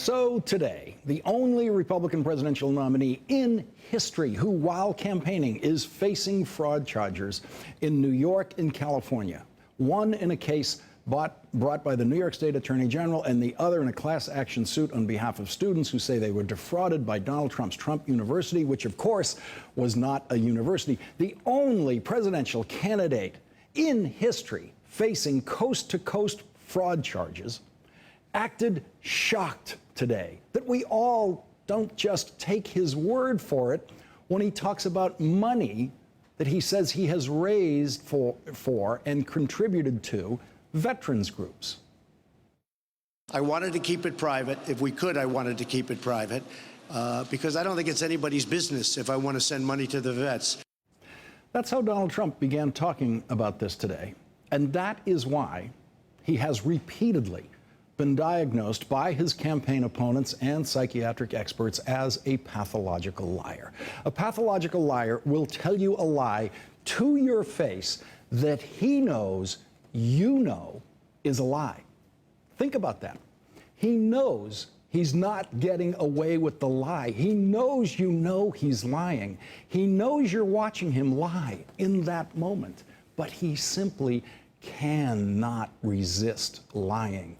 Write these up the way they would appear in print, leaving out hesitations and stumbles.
So today, the only Republican presidential nominee in history who, while campaigning, is facing fraud charges in New York and California. One in a case brought by the New York State Attorney General, and the other in a class action suit on behalf of students who say they were defrauded by Donald Trump's Trump University, which of course was not a university. The only presidential candidate in history facing coast-to-coast fraud charges acted shocked today that we all don't just take his word for it when he talks about money that he says he has raised for and contributed to veterans groups. I wanted to keep it private. If we could, I wanted to keep it private because I don't think it's anybody's business if I want to send money to the vets. That's how Donald Trump began talking about this today. And that is why he has repeatedly been diagnosed by his campaign opponents and psychiatric experts as a pathological liar. A pathological liar will tell you a lie to your face that he knows you know is a lie. Think about that. He knows he's not getting away with the lie. He knows you know he's lying. He knows you're watching him lie in that moment, but he simply cannot resist lying,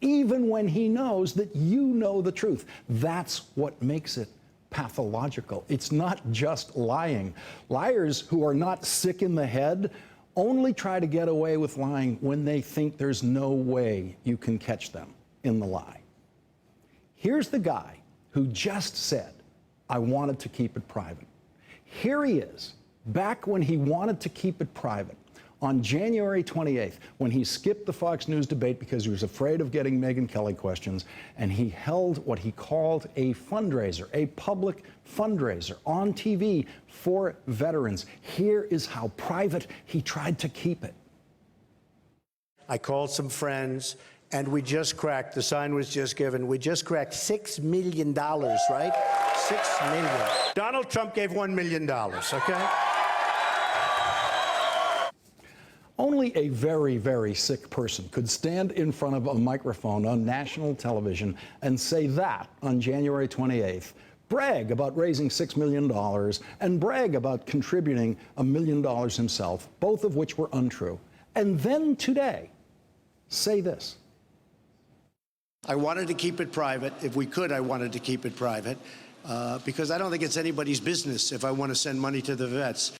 even when he knows that you know the truth. That's what makes it pathological. It's not just lying. Liars who are not sick in the head only try to get away with lying when they think there's no way you can catch them in the lie. Here's the guy who just said, I wanted to keep it private. Here he is, back when he wanted to keep it private, on January 28th, when he skipped the Fox News debate because he was afraid of getting Megyn Kelly questions, and he held what he called a fundraiser, a public fundraiser on TV for veterans. Here is how private he tried to keep it. I called some friends, and we just cracked, the sign was just given, we just cracked $6 million, right? $6 million. Donald Trump gave $1 million, okay? Only a very, very sick person could stand in front of a microphone on national television and say that on January 28th, brag about raising $6 million, and brag about contributing $1 million himself, both of which were untrue, and then today say this. I wanted to keep it private. If we could, I wanted to keep it private because I don't think it's anybody's business if I want to send money to the vets.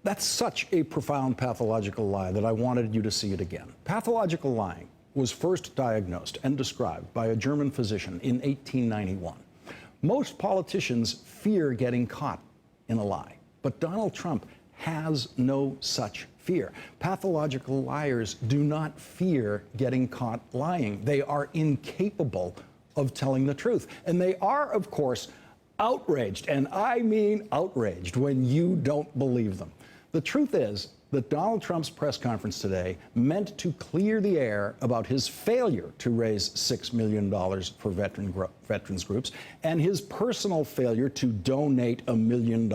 That's such a profound pathological lie that I wanted you to see it again. Pathological lying was first diagnosed and described by a German physician in 1891. Most politicians fear getting caught in a lie, but Donald Trump has no such fear. Pathological liars do not fear getting caught lying. They are incapable of telling the truth. And they are, of course, outraged, and I mean outraged, when you don't believe them. The truth is that Donald Trump's press conference today meant to clear the air about his failure to raise $6 million for veterans groups and his personal failure to donate $1 million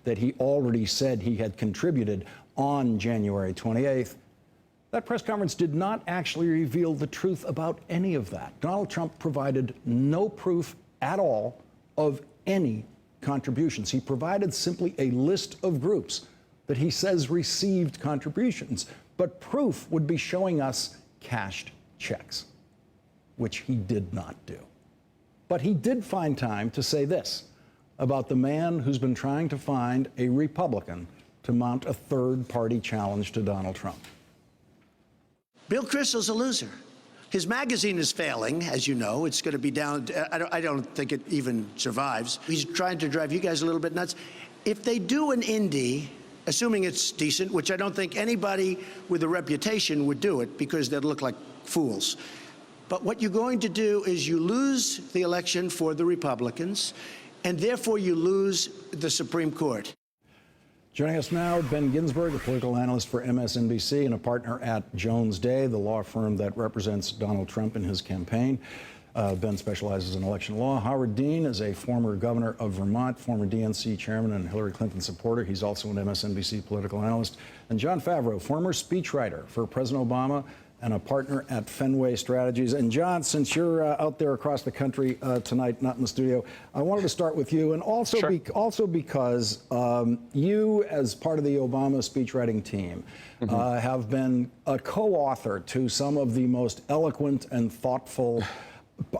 that he already said he had contributed on January 28th. That press conference did not actually reveal the truth about any of that. Donald Trump provided no proof at all of any contributions. He provided simply a list of groups that he says received contributions, but proof would be showing us cashed checks, which he did not do. But he did find time to say this about the man who's been trying to find a Republican to mount a third-party challenge to Donald Trump. Bill Kristol's a loser. His magazine is failing, as you know. It's going to be down. I don't think it even survives. He's trying to drive you guys a little bit nuts. If they do an indie, assuming it's decent, which I don't think anybody with a reputation would do it because they'd look like fools. But what you're going to do is you lose the election for the Republicans, and therefore you lose the Supreme Court. Joining us now, Ben Ginsberg, a political analyst for MSNBC and a partner at Jones Day, the law firm that represents Donald Trump in his campaign. Ben specializes in election law. Howard Dean is a former governor of Vermont, former DNC chairman and Hillary Clinton supporter. He's also an MSNBC political analyst. And Jon Favreau, former speechwriter for President Obama and a partner at Fenway Strategies. And John, since you're out there across the country tonight, not in the studio, I wanted to start with you, and also, Sure. also because you, as part of the Obama speechwriting team, have been a co-author to some of the most eloquent and thoughtful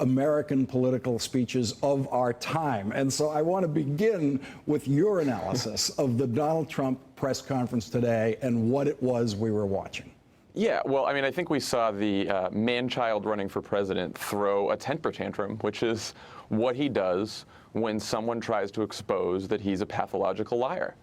American political speeches of our time. And so I want to begin with your analysis of the Donald Trump press conference today and what it was we were watching. Yeah, well, I mean, I think we saw the man-child running for president throw a temper tantrum, which is what he does when someone tries to expose that he's a pathological liar.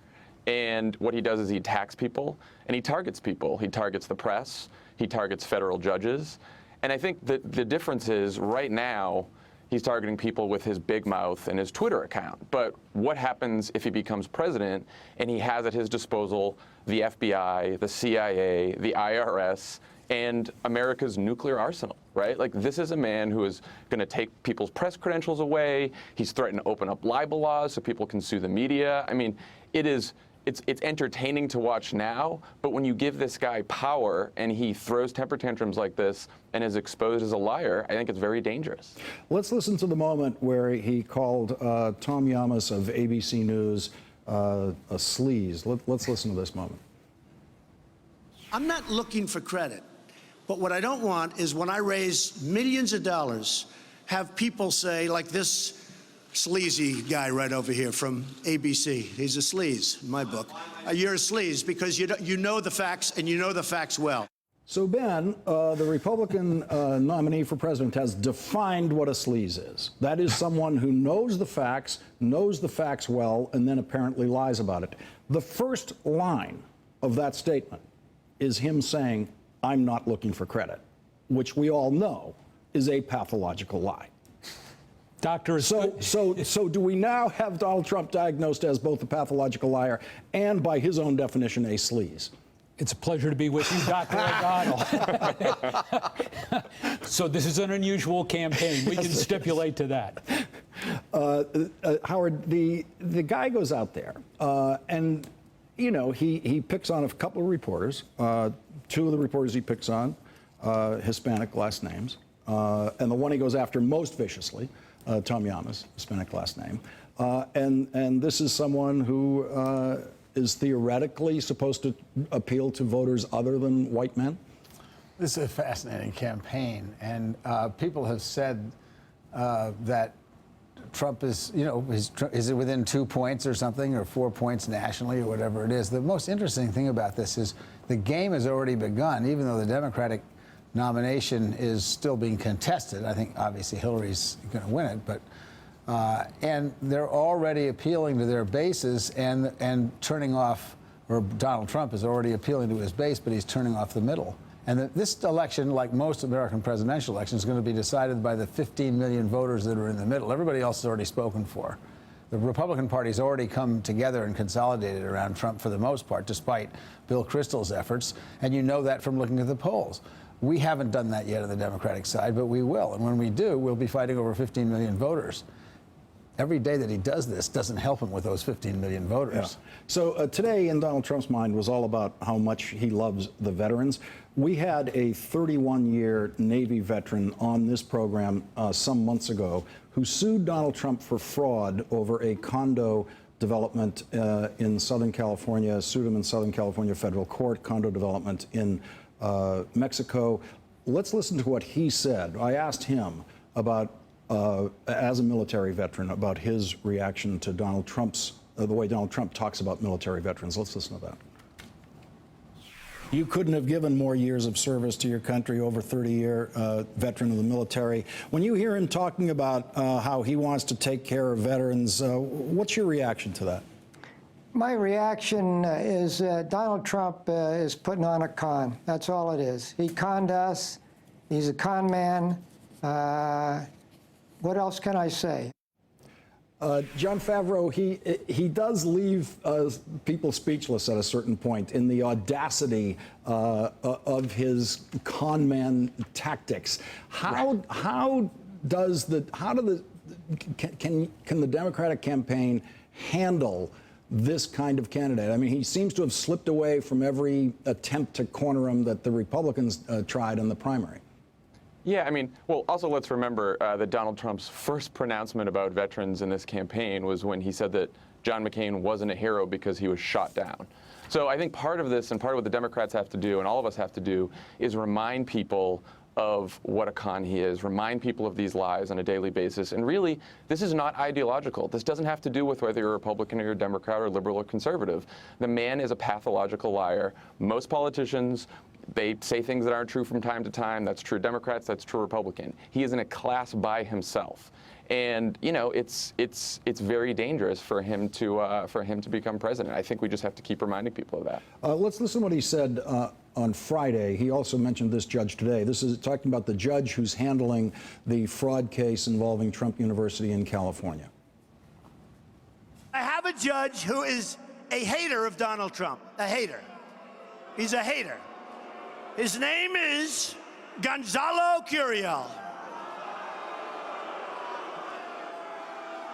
And what he does is he attacks people, and he targets people. He targets the press. He targets federal judges. And I think that the difference is right now he's targeting people with his big mouth and his Twitter account. But what happens if he becomes president and he has at his disposal the FBI, the CIA, the IRS, and America's nuclear arsenal, right? Like, this is a man who is going to take people's press credentials away. He's threatened to open up libel laws so people can sue the media. I mean, it's entertaining to watch now, but when you give this guy power and he throws temper tantrums like this and is exposed as a liar, I think it's very dangerous. Let's listen to the moment where he called Tom Yamas of ABC News a sleaze. Let's listen to this moment. I'm not looking for credit, but what I don't want is when I raise millions of dollars, have people say, like this sleazy guy right over here from ABC. He's a sleaze in my book. You're a sleaze because you know the facts, and you know the facts well. So, Ben, the Republican nominee for president has defined what a sleaze is. That is someone who knows the facts well, and then apparently lies about it. The first line of that statement is him saying, "I'm not looking for credit," which we all know is a pathological lie. Doctor, so do we now have Donald Trump diagnosed as both a pathological liar and, by his own definition, a sleaze? it's a pleasure to be with you, Dr. O'Donnell. So this is an unusual campaign. We can stipulate to that. Howard, the guy goes out there and, you know, he picks on a couple of reporters. Two of the reporters he picks on, Hispanic last names. And the one he goes after most viciously, Tom Yamas, Hispanic last name. And this is someone who is theoretically supposed to appeal to voters other than white men? This is a fascinating campaign. And people have said that Trump is, you know, is it within 2 points or something, or 4 points nationally, or whatever it is. The most interesting thing about this is the game has already begun, even though the Democratic nomination is still being contested. I think obviously Hillary's going to win it, but and they're already appealing to their bases and turning off, or Donald Trump is already appealing to his base, but he's turning off the middle. And this election, like most American presidential elections, is going to be decided by the 15 million voters that are in the middle. Everybody else is already spoken for. The Republican Party's already come together and consolidated around Trump for the most part, despite Bill Kristol's efforts. And you know that from looking at the polls. We haven't done that yet on the Democratic side, but we will. And when we do, we'll be fighting over 15 million voters. Every day that he does this doesn't help him with those 15 million voters. Yeah. So today in Donald Trump's mind was all about how much he loves the veterans. We had a 31-year Navy veteran on this program some months ago who sued Donald Trump for fraud over a condo development in Southern California, sued him in Southern California federal court, condo development in Mexico. Let's listen to what he said. I asked him about, as a military veteran, about his reaction to Donald Trump's, the way Donald Trump talks about military veterans. Let's listen to that. You couldn't have given more years of service to your country, over 30-year veteran of the military. When you hear him talking about how he wants to take care of veterans, what's your reaction to that? My reaction is Donald Trump is putting on a con. That's all it is. He conned us. He's a con man. What else can I say? John Favreau, he does leave people speechless at a certain point in the audacity of his con man tactics. Can the Democratic campaign handle this kind of candidate? I mean, he seems to have slipped away from every attempt to corner him that the Republicans tried in the primary. Yeah, I mean, well, also let's remember that Donald Trump's first pronouncement about veterans in this campaign was when he said that John McCain wasn't a hero because he was shot down. So I think part of this, and part of what the Democrats have to do, and all of us have to do, is remind people of what a con he is, remind people of these lies on a daily basis. And really, this is not ideological. This doesn't have to do with whether you're a Republican or you're a Democrat or liberal or conservative. The man is a pathological liar. Most politicians, they say things that aren't true from time to time. That's true Democrats, that's true Republican. He is in a class by himself. And you know, it's very dangerous for him to become president. I think we just have to keep reminding people of that. Let's listen to what he said on Friday. He also mentioned this judge today. This is talking about the judge who's handling the fraud case involving Trump University in California. I have a judge who is a hater of Donald Trump. A hater. He's a hater. His name is Gonzalo Curiel.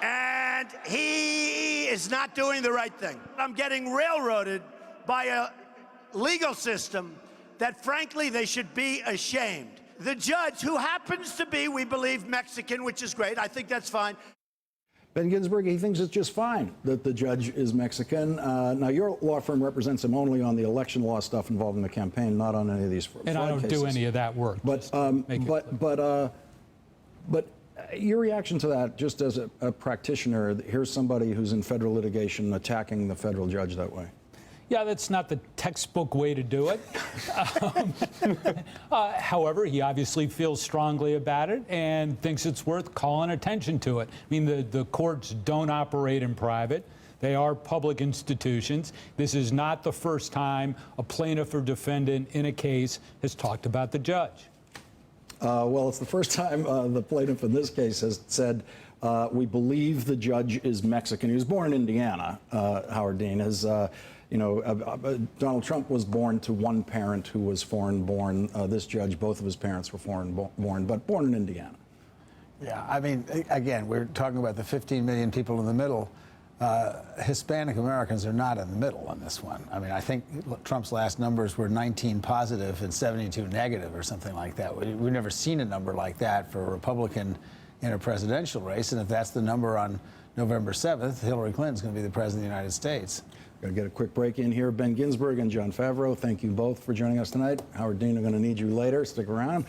And he is not doing the right thing. I'm getting railroaded by a legal system that, frankly, they should be ashamed. The judge, who happens to be, we believe, Mexican, which is great. I think that's fine. Ben Ginsburg, he thinks it's just fine that the judge is Mexican. Now, your law firm represents him only on the election law stuff involving the campaign, not on any of these fraud cases. And I don't do any of that work. But your reaction to that, just as a practitioner, here's somebody who's in federal litigation attacking the federal judge that way. Yeah, that's not the textbook way to do it. However, he obviously feels strongly about it and thinks it's worth calling attention to it. I mean, the courts don't operate in private. They are public institutions. This is not the first time a plaintiff or defendant in a case has talked about the judge. Well, it's the first time the plaintiff in this case has said, we believe the judge is Mexican. He was born in Indiana, Howard Dean. Donald Trump was born to one parent who was foreign-born. This judge, both of his parents were foreign-born, but born in Indiana. Yeah, I mean, again, we're talking about the 15 million people in the middle. Hispanic Americans are not in the middle on this one. I mean, I think Trump's last numbers were 19 positive and 72 negative or something like that. We've never seen a number like that for a Republican in a presidential race. And if that's the number on November 7th, Hillary Clinton's going to be the president of the United States. Going to get a quick break in here. Ben Ginsburg and John Favreau, thank you both for joining us tonight. Howard Dean, I'm going to need you later. Stick around.